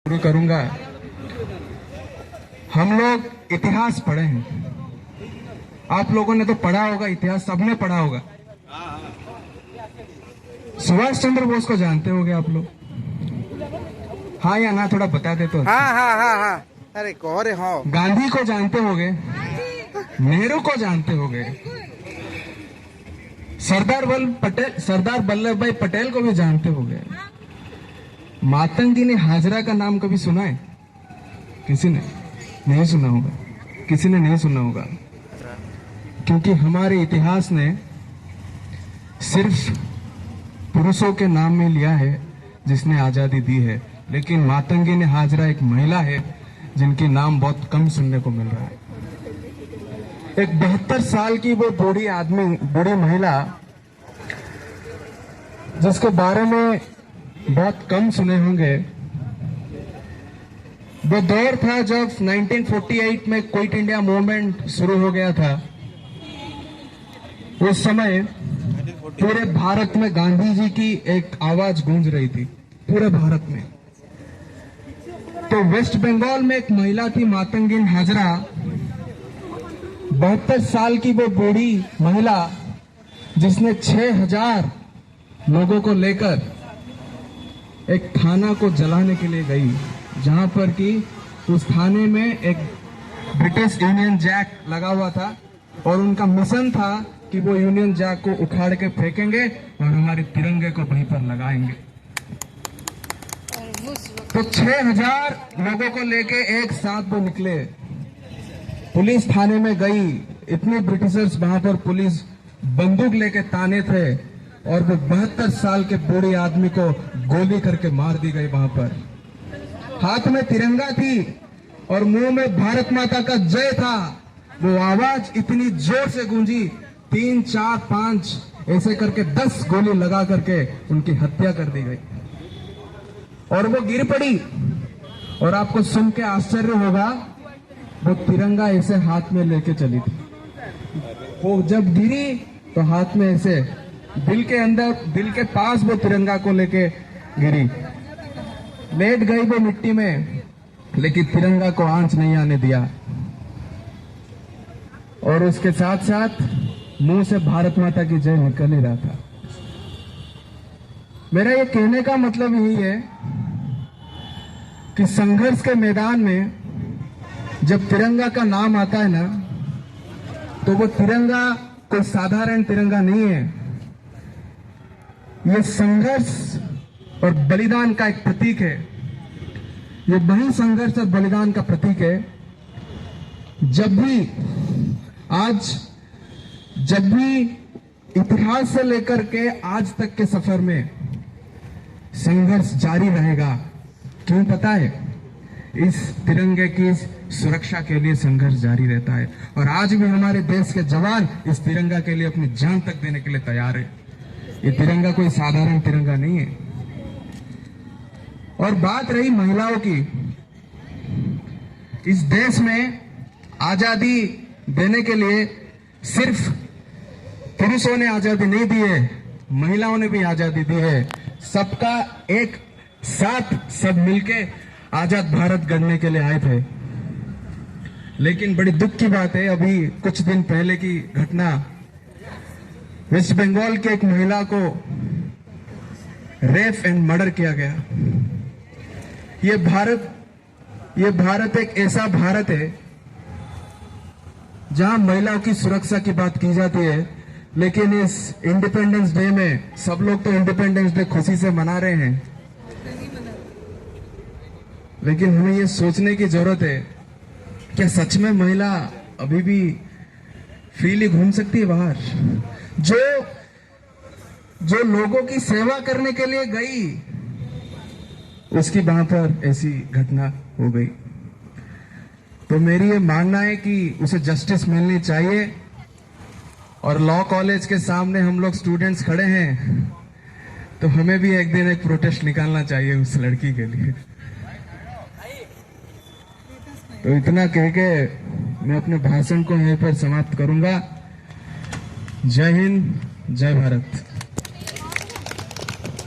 शुरू करूंगा। हम लोग इतिहास पढ़े हैं, आप लोगों ने तो पढ़ा होगा, इतिहास सबने पढ़ा होगा। सुभाष चंद्र बोस को जानते होंगे आप लोग? हाँ या ना, थोड़ा बता दे तो। हाँ। अरे कहो रे हाँ। गांधी को जानते होंगे, नेहरू को जानते होंगे, सरदार वल्लभ भाई पटेल को भी जानते होंगे। मातंगी ने हाजरा का नाम कभी सुना है? किसी ने नहीं सुना होगा, किसी ने नहीं सुना होगा, क्योंकि हमारे इतिहास ने सिर्फ पुरुषों के नाम में लिया है जिसने आजादी दी है, लेकिन मातंगी ने हाजरा एक महिला है जिनकी नाम बहुत कम सुनने को मिल रहा है। एक 72 साल की वो बूढ़ी महिला जिसके बारे में बहुत कम सुने होंगे। वो दौर था जब 1948 में क्विट इंडिया मूवमेंट शुरू हो गया था। उस समय पूरे भारत में गांधी जी की एक आवाज गूंज रही थी, पूरे भारत में। तो वेस्ट बंगाल में एक महिला थी, मातंगी हाजरा। 72 साल की वो बूढ़ी महिला जिसने 6000 लोगों को लेकर एक थाना को जलाने के लिए गई, जहां पर कि उस थाने में एक ब्रिटिश यूनियन जैक लगा हुआ था और उनका मिशन था कि वो यूनियन जैक को उखाड़ के फेंकेंगे और हमारे तिरंगे को वहीं पर लगाएंगे। तो 6000 लोगों को लेके एक साथ वो निकले, पुलिस थाने में गई। इतने ब्रिटिशर्स वहां पर पुलिस बंदूक लेके ताने थे और वो 72 साल के बूढ़े आदमी को गोली करके मार दी गई। वहां पर हाथ में तिरंगा थी और मुंह में भारत माता का जय था। वो आवाज इतनी जोर से गूंजी, 3, 4, 5 ऐसे करके 10 गोली लगा करके उनकी हत्या कर दी गई और वो गिर पड़ी। और आपको सुन के आश्चर्य होगा, वो तिरंगा ऐसे हाथ में लेके चली थी। वो जब गिरी तो हाथ में ऐसे दिल के अंदर, दिल के पास वो तिरंगा को लेके गिरी। लेट गई वो मिट्टी में, लेकिन तिरंगा को आंच नहीं आने दिया। और उसके साथ साथ मुंह से भारत माता की जय निकल ही रहा था। मेरा ये कहने का मतलब यही है कि संघर्ष के मैदान में जब तिरंगा का नाम आता है ना, तो वो तिरंगा कोई साधारण तिरंगा नहीं है। ये संघर्ष और बलिदान का एक प्रतीक है। ये वही संघर्ष और बलिदान का प्रतीक है। जब भी इतिहास से लेकर के आज तक के सफर में संघर्ष जारी रहेगा। क्यों पता है? इस तिरंगे की सुरक्षा के लिए संघर्ष जारी रहता है और आज भी हमारे देश के जवान इस तिरंगा के लिए अपनी जान तक देने के लिए तैयार है। ये तिरंगा कोई साधारण तिरंगा नहीं है। और बात रही महिलाओं की, इस देश में आजादी देने के लिए सिर्फ पुरुषों ने आजादी नहीं दी है, महिलाओं ने भी आजादी दी है। सबका एक साथ सब मिलके आजाद भारत गढ़ने के लिए आए थे। लेकिन बड़ी दुख की बात है, अभी कुछ दिन पहले की घटना, वेस्ट बंगाल की एक महिला को रेप एंड मर्डर किया गया। ये भारत एक ऐसा भारत है जहां महिलाओं की सुरक्षा की बात की जाती है, लेकिन इस इंडिपेंडेंस डे में सब लोग तो इंडिपेंडेंस डे खुशी से मना रहे हैं, लेकिन हमें ये सोचने की जरूरत है, क्या सच में महिला अभी भी फ्रीली घूम सकती है बाहर? जो लोगों की सेवा करने के लिए गई, उसकी वहां पर ऐसी घटना हो गई। तो मेरी ये मानना है कि उसे जस्टिस मिलनी चाहिए। और लॉ कॉलेज के सामने हम लोग स्टूडेंट्स खड़े हैं, तो हमें भी एक दिन एक प्रोटेस्ट निकालना चाहिए उस लड़की के लिए। तो इतना कह के मैं अपने भाषण को यहीं पर समाप्त करूंगा। जय हिंद, जय भारत।